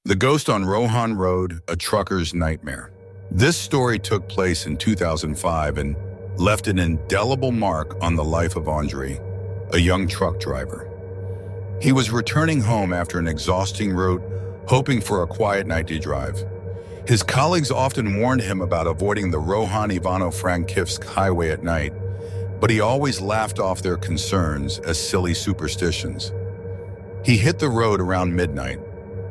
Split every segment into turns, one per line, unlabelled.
The Ghost on Rohan Road, a Trucker's Nightmare. This story took place in 2005 and left an indelible mark on the life of Andriy, a young truck driver. He was returning home after an exhausting route, hoping for a quiet night to drive. His colleagues often warned him about avoiding the Rohan-Ivano-Frankivsk highway at night, but he always laughed off their concerns as silly superstitions. He hit the road around midnight.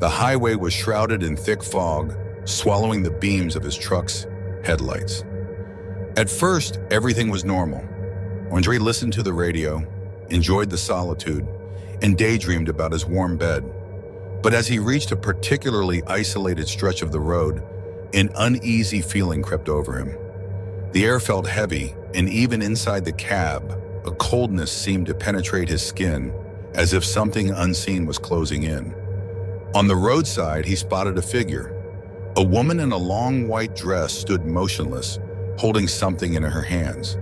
The highway was shrouded in thick fog, swallowing the beams of his truck's headlights. At first, everything was normal. Andriy listened to the radio, enjoyed the solitude, and daydreamed about his warm bed. But as he reached a particularly isolated stretch of the road, an uneasy feeling crept over him. The air felt heavy, and even inside the cab, a coldness seemed to penetrate his skin, as if something unseen was closing in. On the roadside, he spotted a figure. A woman in a long white dress stood motionless, holding something in her hands.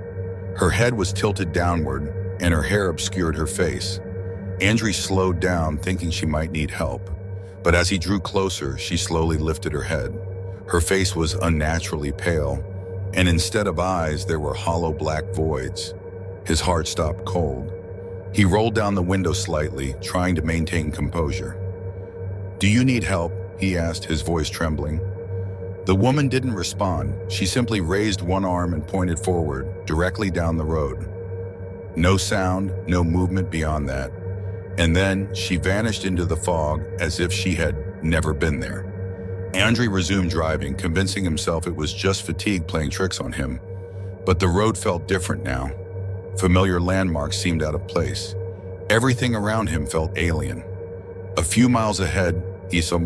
Her head was tilted downward, and her hair obscured her face. Andriy slowed down, thinking she might need help. But as he drew closer, she slowly lifted her head. Her face was unnaturally pale, and instead of eyes, there were hollow black voids. His heart stopped cold. He rolled down the window slightly, trying to maintain composure. "Do you need help?" he asked, his voice trembling. The woman didn't respond. She simply raised one arm and pointed forward, directly down the road. No sound, no movement beyond that. And then she vanished into the fog as if she had never been there. Andriy resumed driving, convincing himself it was just fatigue playing tricks on him. But the road felt different now. Familiar landmarks seemed out of place. Everything around him felt alien. A few miles ahead, he saw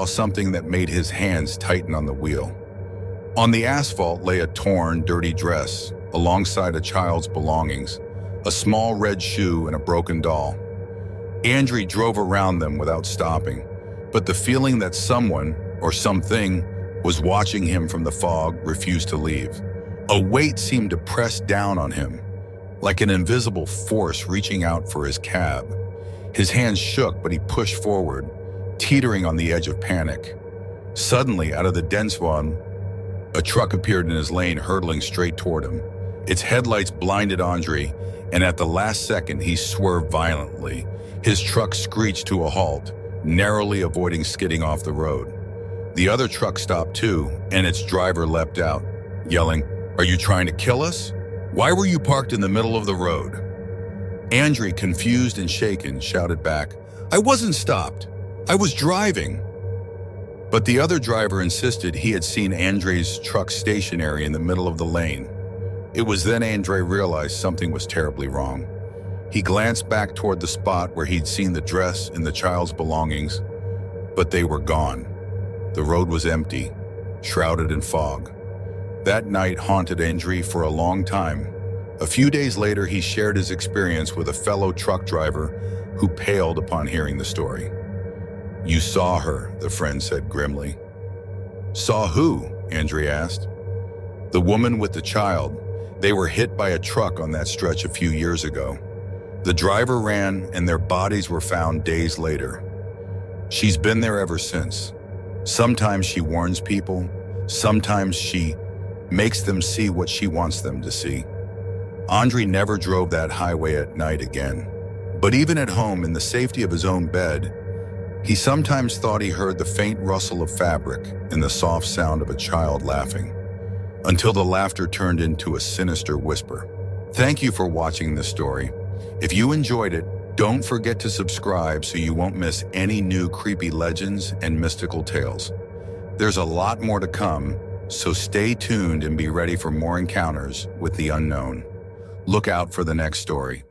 something that made his hands tighten on the wheel. On the asphalt lay a torn, dirty dress, alongside a child's belongings, a small red shoe and a broken doll. Andriy drove around them without stopping, but the feeling that someone, or something, was watching him from the fog refused to leave. A weight seemed to press down on him, like an invisible force reaching out for his cab. His hands shook, but he pushed forward, teetering on the edge of panic. Suddenly, out of the dense one, a truck appeared in his lane, hurtling straight toward him. Its headlights blinded Andriy, and at the last second, he swerved violently. His truck screeched to a halt, narrowly avoiding skidding off the road. The other truck stopped too, and its driver leapt out, yelling, "Are you trying to kill us? Why were you parked in the middle of the road?" Andriy, confused and shaken, shouted back, "I wasn't stopped. I was driving." But the other driver insisted he had seen Andriy's truck stationary in the middle of the lane. It was then Andriy realized something was terribly wrong. He glanced back toward the spot where he'd seen the dress and the child's belongings, but they were gone. The road was empty, shrouded in fog. That night haunted Andriy for a long time. A few days later, he shared his experience with a fellow truck driver who paled upon hearing the story. "You saw her," the friend said grimly. "Saw who?" Andriy asked. "The woman with the child. They were hit by a truck on that stretch a few years ago. The driver ran, and their bodies were found days later. She's been there ever since. Sometimes she warns people. Sometimes she makes them see what she wants them to see." Andriy never drove that highway at night again. But even at home, in the safety of his own bed, he sometimes thought he heard the faint rustle of fabric and the soft sound of a child laughing, until the laughter turned into a sinister whisper. Thank you for watching this story. If you enjoyed it, don't forget to subscribe so you won't miss any new creepy legends and mystical tales. There's a lot more to come, so stay tuned and be ready for more encounters with the unknown. Look out for the next story.